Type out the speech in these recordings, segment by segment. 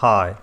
Hi,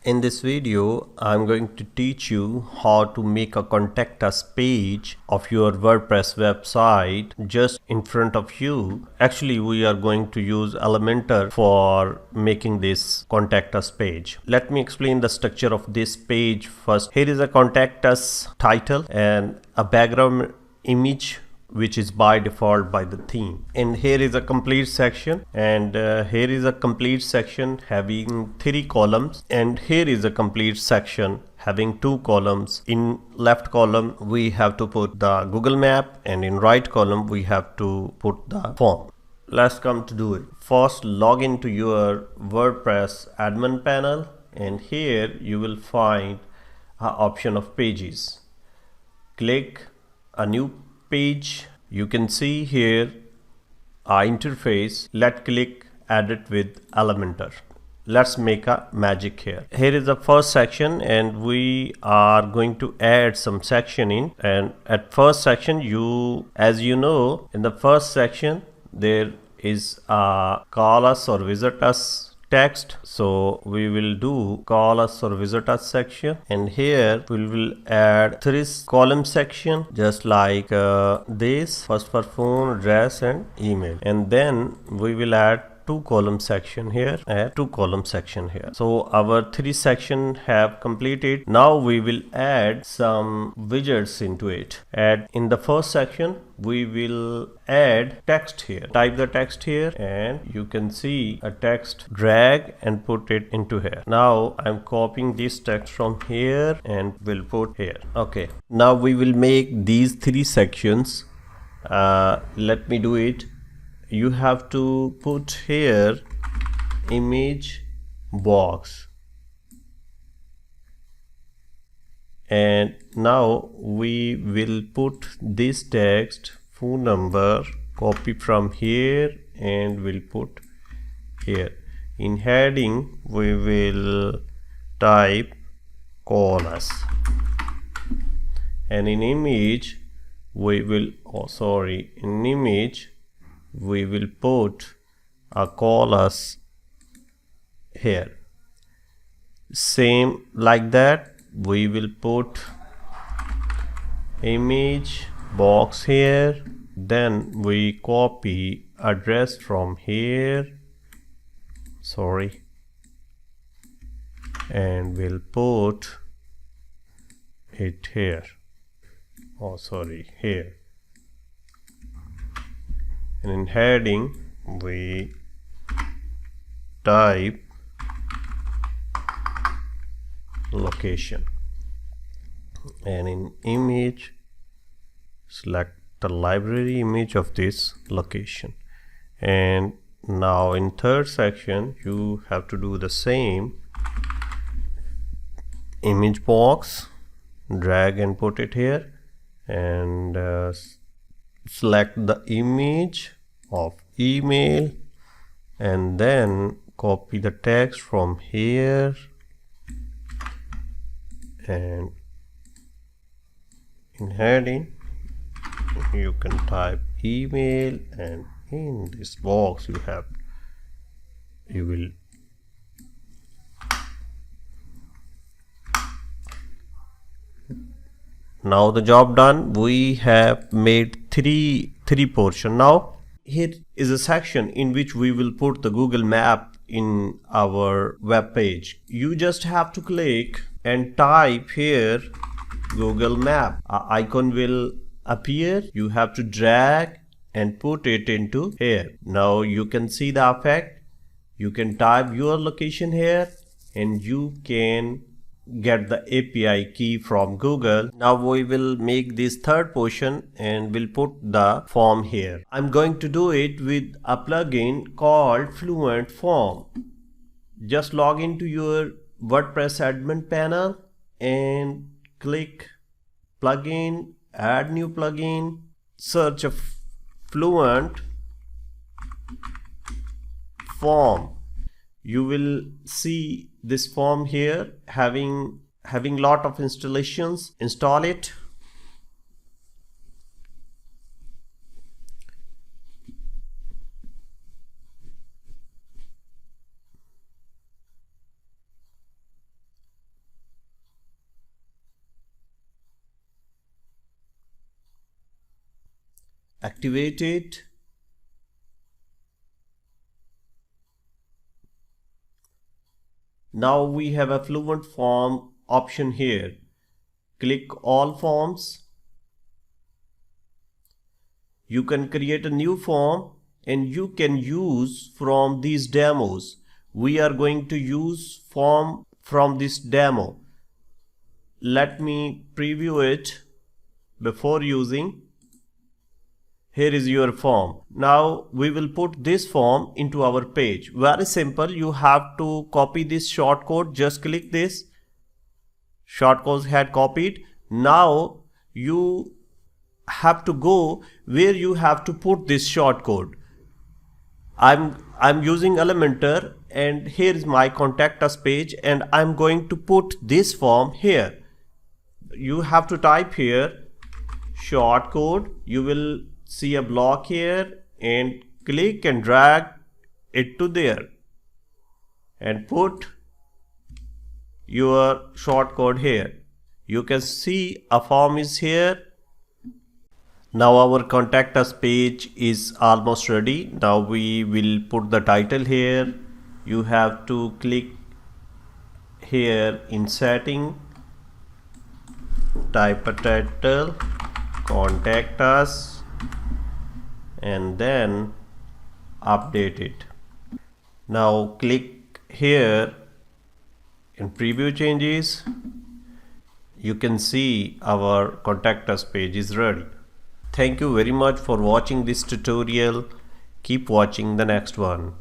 in this video I'm going to teach you how to make a contact us page of your WordPress website just in front of you. Actually, we are going to use Elementor for making this contact us page. Let me explain the structure of this page first. Here is a contact us title and a background image which is by default by the theme, and here is a complete section, and here is a complete section having 3 columns, and here is a complete section having 2 columns. In left column we have to put the Google map, and in right column we have to put the form. Let's come to do it. First, log into your WordPress admin panel, and here you will find an option of pages. Click a new page. You can see here our interface. Let's click edit with Elementor. Let's make a magic here. Here is the first section, and we are going to add some section in. And at first section, as you know, in the first section there is a call us or visit us text, so we will do call us or visit us section, and here we will add 3 column section just like this. First for phone, address and email, and then we will add 2 column section here and 2 column section here. So our 3 section have completed. Now we will add some widgets into it. And in the first section we will add text here. Type the text here, and you can see a text. Drag and put it into here. Now I'm copying this text from here and will put here. Okay, now we will make these 3 sections. Let me do it. You have to put here image box, and now we will put this text, phone number, copy from here and we'll put here. In heading we will type call us, and in image we will in image we will put a call us here. Same like that, we will put image box here, then we copy address from here, and we'll put it here, here. And in heading we type location, and in image select the library image of this location. And now in third section you have to do the same. Image box, drag and put it here, and select the image of email, and then copy the text from here, and in heading you can type email, and in this box you will now the job done. We have made three portion. Now here is a section in which we will put the Google map in our web page. You just have to click and type here Google map. An icon will appear. You have to drag and put it into here. Now you can see the effect. You can type your location here, and you can get the API key from Google. Now we will make this third portion and we'll put the form here. I'm going to do it with a plugin called Fluent Form. Just log into your WordPress admin panel and click plugin, add new plugin, search a Fluent Form. You will see this form here having lot of installations. Install it. Activate it. Now we have a Fluent form option here. Click all forms. You can create a new form and you can use from these demos. We are going to use form from this demo. Let me preview it before using. Here is your form. Now we will put this form into our page. Very simple. You have to copy this shortcode. Just click this. Shortcode had copied. Now you have to go where you have to put this shortcode. I'm using Elementor and here is my contact us page and I'm going to put this form here. You have to type here shortcode. You will see a block here and click and drag it to there and put your shortcode here. You can see a form is here. Now our contact us page is almost ready. Now we will put the title here. You have to click here in setting, type a title, contact us, and then update it. Now click here in preview changes. You can see our contact us page is ready. Thank you very much for watching this tutorial. Keep watching the next one.